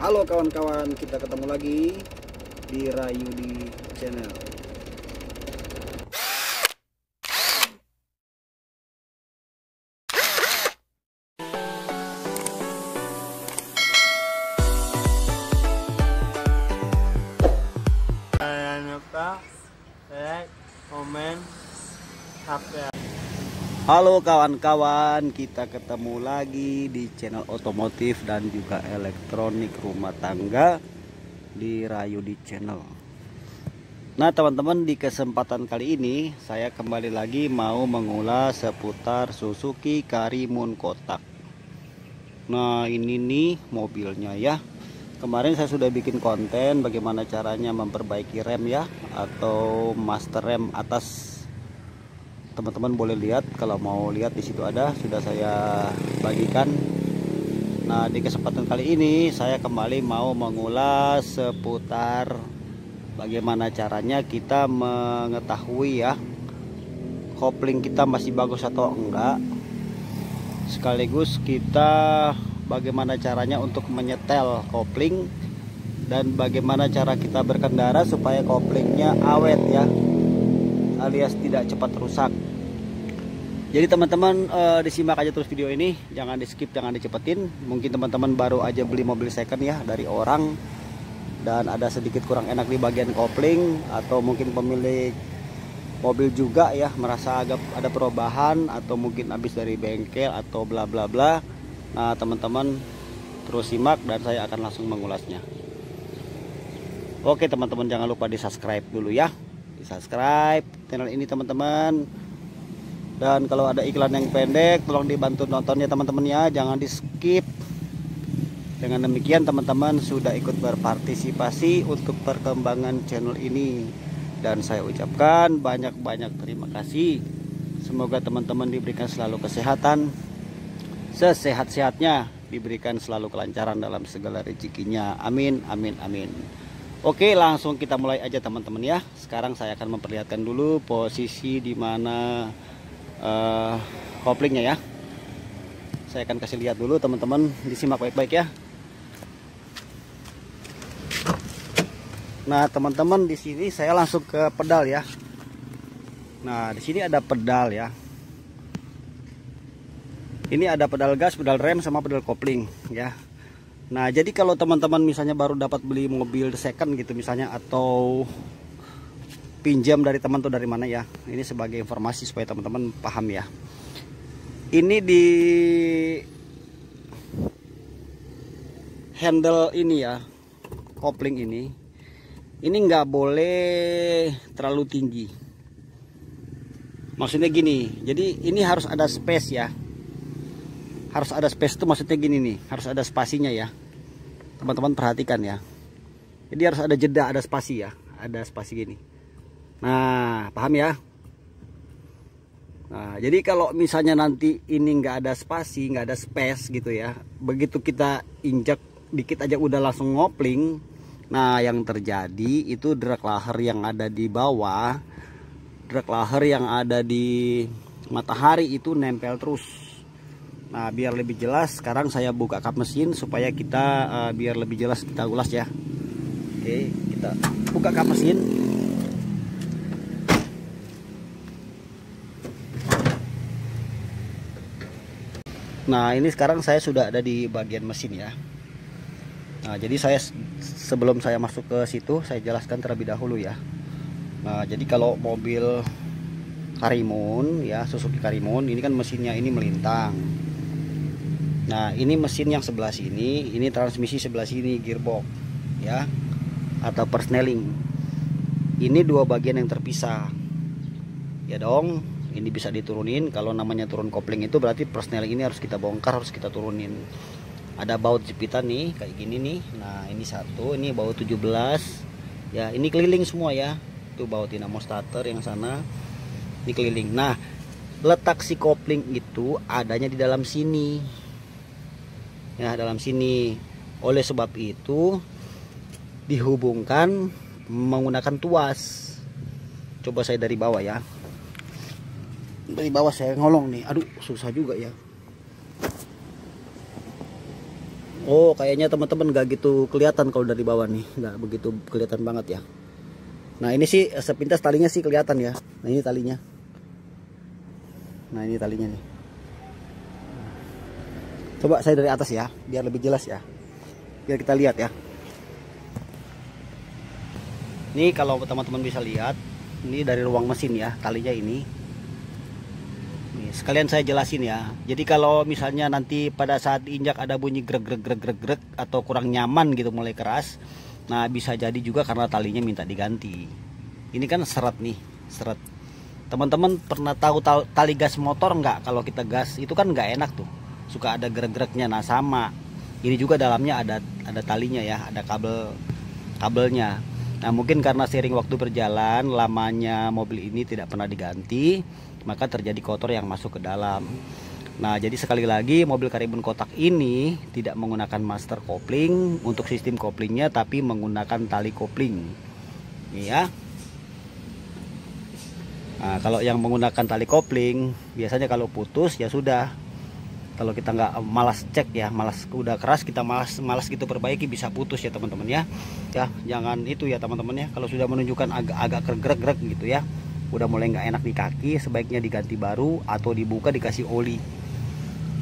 Halo kawan-kawan, kita ketemu lagi di Rayudi Channel. Jangan lupa like, komen, subscribe. Halo kawan-kawan, kita ketemu lagi di channel otomotif dan juga elektronik rumah tangga di Rayudi Channel. Nah teman-teman, di kesempatan kali ini saya kembali lagi mau mengulas seputar Suzuki Karimun kotak. Nah ini nih mobilnya ya. Kemarin saya sudah bikin konten bagaimana caranya memperbaiki rem ya, atau master rem atas. Teman-teman boleh lihat, kalau mau lihat di situ ada, sudah saya bagikan. Nah di kesempatan kali ini saya kembali mau mengulas seputar bagaimana caranya kita mengetahui ya kopling kita masih bagus atau enggak, sekaligus kita bagaimana caranya untuk menyetel kopling dan bagaimana cara kita berkendara supaya koplingnya awet ya, alias tidak cepat rusak. Jadi teman-teman disimak aja terus video ini, jangan di skip, jangan dicepetin. Mungkin teman-teman baru aja beli mobil second ya dari orang dan ada sedikit kurang enak di bagian kopling, atau mungkin pemilik mobil juga ya merasa agak ada perubahan, atau mungkin habis dari bengkel atau bla bla bla. Nah teman-teman terus simak dan saya akan langsung mengulasnya. Oke teman-teman, jangan lupa di subscribe dulu ya, di subscribe channel ini teman-teman. Dan kalau ada iklan yang pendek tolong dibantu nontonnya teman-teman ya, jangan di skip. Dengan demikian teman-teman sudah ikut berpartisipasi untuk perkembangan channel ini, dan saya ucapkan banyak-banyak terima kasih. Semoga teman-teman diberikan selalu kesehatan, sesehat-sehatnya, diberikan selalu kelancaran dalam segala rezekinya, amin amin amin. Oke, langsung kita mulai aja teman-teman ya. Sekarang saya akan memperlihatkan dulu posisi di mana koplingnya ya. Saya akan kasih lihat dulu teman-teman, disimak baik-baik ya. Nah teman-teman, di sini saya langsung ke pedal ya. Nah di sini ada pedal ya. Ini ada pedal gas, pedal rem, sama pedal kopling ya. Nah jadi kalau teman-teman misalnya baru dapat beli mobil second gitu misalnya, atau pinjam dari teman tuh dari mana ya, ini sebagai informasi supaya teman-teman paham ya. Ini di handle ini ya, kopling ini nggak boleh terlalu tinggi. Maksudnya gini, jadi ini harus ada space ya, harus ada space itu maksudnya gini nih, harus ada spasinya ya teman-teman, perhatikan ya. Jadi harus ada jeda, ada spasi ya, ada spasi gini. Nah paham ya. Nah jadi kalau misalnya nanti ini nggak ada spasi, nggak ada space gitu ya, begitu kita injak dikit aja udah langsung ngopling. Nah yang terjadi itu drag leher yang ada di bawah, drag leher yang ada di matahari itu nempel terus. Nah biar lebih jelas sekarang saya buka kap mesin supaya kita biar lebih jelas kita ulas ya. Oke, kita buka kap mesin. Nah ini sekarang saya sudah ada di bagian mesin ya. Nah jadi sebelum saya masuk ke situ saya jelaskan terlebih dahulu ya. Nah jadi kalau mobil Karimun ya, Suzuki Karimun ini kan mesinnya ini melintang. Nah ini mesin yang sebelah sini, ini transmisi sebelah sini, gearbox ya, atau persneling. Ini dua bagian yang terpisah ya dong. Ini bisa diturunin. Kalau namanya turun kopling itu berarti persneling ini harus kita bongkar, harus kita turunin. Ada baut jepitan nih kayak gini nih. Nah ini satu, ini baut 17 ya, ini keliling semua ya. Itu baut dinamo starter yang sana, ini keliling. Nah letak si kopling itu adanya di dalam sini ya, dalam sini. Oleh sebab itu dihubungkan menggunakan tuas. Coba saya dari bawah ya, dari bawah saya ngolong nih, aduh susah juga ya. Oh, kayaknya teman-teman nggak gitu kelihatan kalau dari bawah nih, nggak begitu kelihatan banget ya. Nah ini sih sepintas talinya sih kelihatan ya. Nah ini talinya. Nah ini talinya nih. Coba saya dari atas ya, biar lebih jelas ya. Biar kita lihat ya. Ini kalau teman-teman bisa lihat, ini dari ruang mesin ya, talinya ini. Nih, sekalian saya jelasin ya. Jadi kalau misalnya nanti pada saat diinjak ada bunyi greg greg greg greg greg atau kurang nyaman gitu, mulai keras. Nah, bisa jadi juga karena talinya minta diganti. Ini kan seret nih, seret. Teman-teman pernah tahu tali gas motor nggak? Kalau kita gas itu kan nggak enak tuh. Suka ada greg-gregnya. Nah, sama. Ini juga dalamnya ada talinya ya, ada kabelnya. Nah, mungkin karena seiring waktu berjalan, lamanya mobil ini tidak pernah diganti, maka terjadi kotor yang masuk ke dalam. Nah, jadi sekali lagi mobil karbon kotak ini tidak menggunakan master kopling untuk sistem koplingnya, tapi menggunakan tali kopling. Ini ya. Nah, kalau yang menggunakan tali kopling, biasanya kalau putus ya sudah. Kalau kita nggak malas cek ya, malas udah keras kita malas gitu perbaiki, bisa putus ya teman-teman ya. Ya jangan itu ya teman-teman ya. Kalau sudah menunjukkan agak greg-greg gitu ya, udah mulai nggak enak di kaki, sebaiknya diganti baru atau dibuka dikasih oli.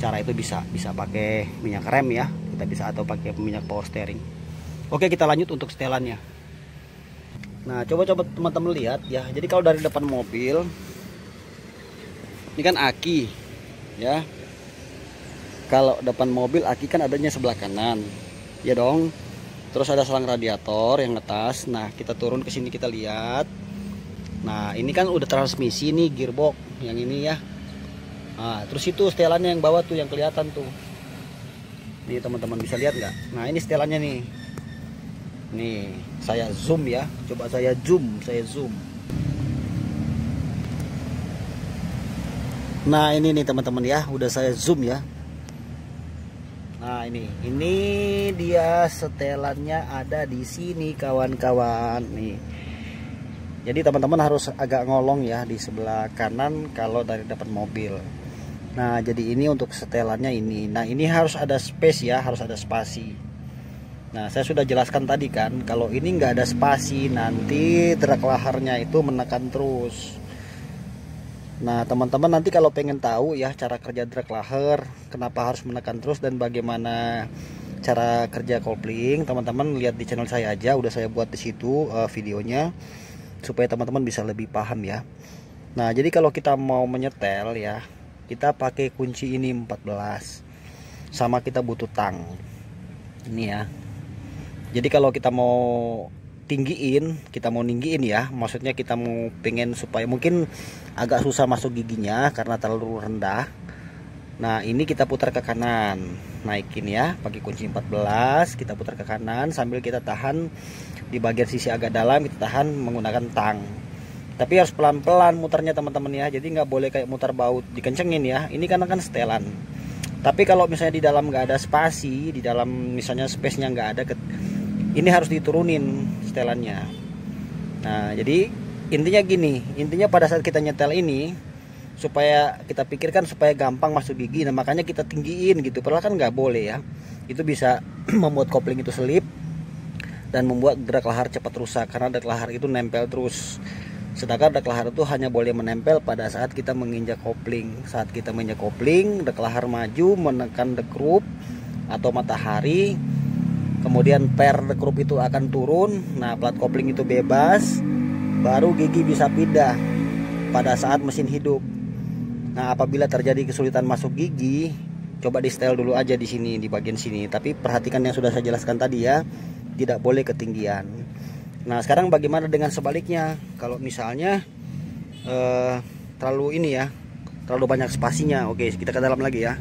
Cara itu bisa pakai minyak rem ya, kita bisa atau pakai minyak power steering. Oke, kita lanjut untuk setelannya. Nah coba teman-teman lihat ya. Jadi kalau dari depan mobil ini kan aki ya. Kalau depan mobil aki kan adanya sebelah kanan, ya dong. Terus ada selang radiator yang ngetas. Nah kita turun ke sini kita lihat. Nah ini kan udah transmisi nih, gearbox yang ini ya. Nah terus itu setelannya yang bawah tuh yang kelihatan tuh. Nih teman-teman bisa lihat nggak? Nah ini setelannya nih. Nih saya zoom ya. Coba saya zoom. Nah ini nih teman-teman ya, udah saya zoom ya. Nah ini dia setelannya ada di sini kawan-kawan nih. Jadi teman-teman harus agak ngolong ya di sebelah kanan kalau dari depan mobil. Nah jadi ini untuk setelannya ini. Nah ini harus ada space ya, harus ada spasi. Nah saya sudah jelaskan tadi kan, kalau ini nggak ada spasi nanti drag laharnya itu menekan terus. Nah teman-teman nanti kalau pengen tahu ya cara kerja drag laher, kenapa harus menekan terus dan bagaimana cara kerja kopling, teman-teman lihat di channel saya aja, udah saya buat di situ videonya supaya teman-teman bisa lebih paham ya. Nah jadi kalau kita mau menyetel ya, kita pakai kunci ini 14 sama kita butuh tang ini ya. Jadi kalau kita mau ninggiin ya, maksudnya kita mau pengen supaya mungkin agak susah masuk giginya karena terlalu rendah. Nah ini kita putar ke kanan, naikin ya pakai kunci 14, kita putar ke kanan sambil kita tahan di bagian sisi agak dalam, kita tahan menggunakan tang. Tapi harus pelan-pelan muternya teman-teman ya, jadi nggak boleh kayak mutar baut dikencengin ya. Ini karena kan setelan. Tapi kalau misalnya di dalam nggak ada spasi, di dalam misalnya space-nya nggak ada, ini harus diturunin setelannya. Nah jadi intinya gini, intinya pada saat kita nyetel ini supaya kita pikirkan supaya gampang masuk gigi. Nah makanya kita tinggiin gitu, padahal kan nggak boleh ya. Itu bisa membuat kopling itu selip dan membuat drag lahar cepat rusak karena drag lahar itu nempel terus. Sedangkan drag lahar itu hanya boleh menempel pada saat kita menginjak kopling. Saat kita menginjak kopling, drag lahar maju menekan dekrup atau matahari. Kemudian per dekrup itu akan turun. Nah plat kopling itu bebas, baru gigi bisa pindah pada saat mesin hidup. Nah apabila terjadi kesulitan masuk gigi, coba di setel dulu aja di sini, di bagian sini. Tapi perhatikan yang sudah saya jelaskan tadi ya, tidak boleh ketinggian. Nah sekarang bagaimana dengan sebaliknya? Kalau misalnya terlalu ini ya, terlalu banyak spasinya. Oke, kita ke dalam lagi ya.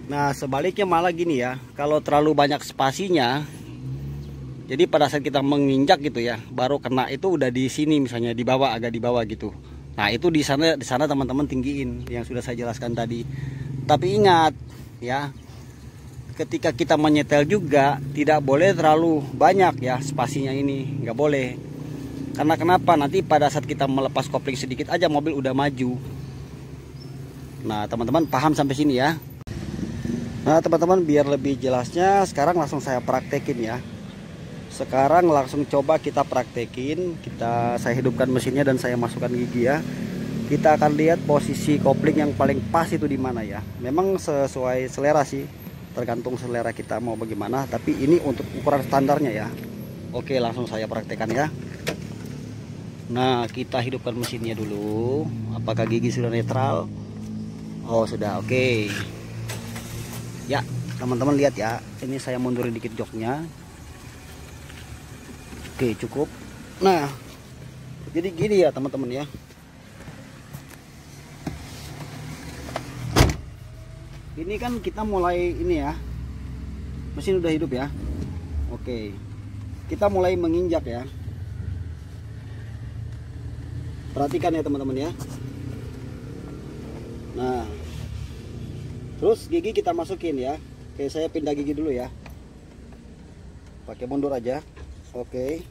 Nah sebaliknya malah gini ya, kalau terlalu banyak spasinya, jadi pada saat kita menginjak gitu ya, baru kena itu udah di sini misalnya di bawah, agak di bawah gitu. Nah itu di sana teman-teman tinggiin yang sudah saya jelaskan tadi. Tapi ingat ya, ketika kita menyetel juga tidak boleh terlalu banyak ya spasinya ini, nggak boleh. Karena kenapa? Nanti pada saat kita melepas kopling sedikit aja mobil udah maju. Nah teman-teman paham sampai sini ya. Nah teman-teman, biar lebih jelasnya sekarang langsung saya praktekin ya. Sekarang langsung coba kita praktekin. Saya hidupkan mesinnya dan saya masukkan gigi ya. Kita akan lihat posisi kopling yang paling pas itu di mana ya. Memang sesuai selera sih, tergantung selera kita mau bagaimana, tapi ini untuk ukuran standarnya ya. Oke, langsung saya praktekkan ya. Nah, kita hidupkan mesinnya dulu. Apakah gigi sudah netral? Oh, sudah. Oke. Ya, teman-teman lihat ya. Ini saya mundurin dikit joknya. Oke, cukup. Nah, jadi gini ya teman-teman ya. Ini kan kita mulai ini ya. Mesin udah hidup ya. Oke. Kita mulai menginjak ya. Perhatikan ya teman-teman ya. Nah, terus gigi kita masukin ya. Oke, saya pindah gigi dulu ya. Pakai mundur aja. Oke.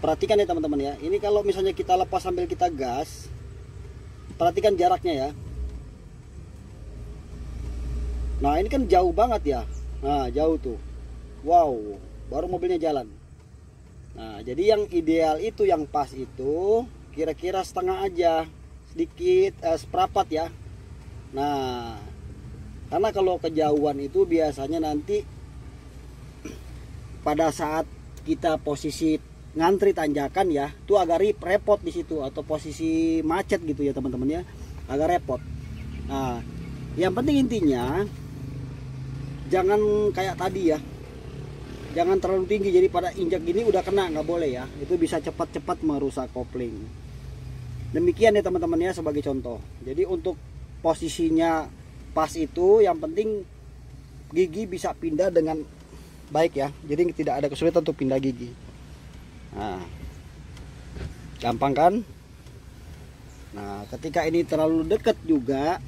Perhatikan ya teman-teman ya. Ini kalau misalnya kita lepas sambil kita gas, perhatikan jaraknya ya. Nah, ini kan jauh banget ya. Nah, jauh tuh. Wow, baru mobilnya jalan. Nah, jadi yang ideal itu, yang pas itu kira-kira setengah aja, sedikit seperempat ya. Nah, karena kalau kejauhan itu biasanya nanti pada saat kita posisi ngantri tanjakan ya, itu agak repot di situ, atau posisi macet gitu ya teman-teman ya, agak repot. Nah, yang penting intinya jangan kayak tadi ya, jangan terlalu tinggi, jadi pada injak gini udah kena, nggak boleh ya, itu bisa cepat-cepat merusak kopling. Demikian ya teman-teman ya, sebagai contoh. Jadi untuk posisinya pas itu, yang penting gigi bisa pindah dengan baik ya, jadi tidak ada kesulitan untuk pindah gigi. Nah, gampang kan? Nah, ketika ini terlalu dekat juga,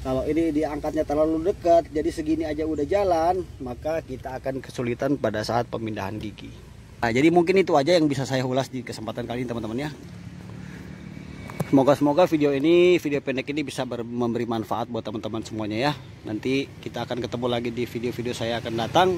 kalau ini diangkatnya terlalu dekat, jadi segini aja udah jalan, maka kita akan kesulitan pada saat pemindahan gigi. Nah, jadi mungkin itu aja yang bisa saya ulas di kesempatan kali ini teman-teman ya. Semoga video pendek ini bisa memberi manfaat buat teman-teman semuanya ya. Nanti kita akan ketemu lagi di video-video saya akan datang.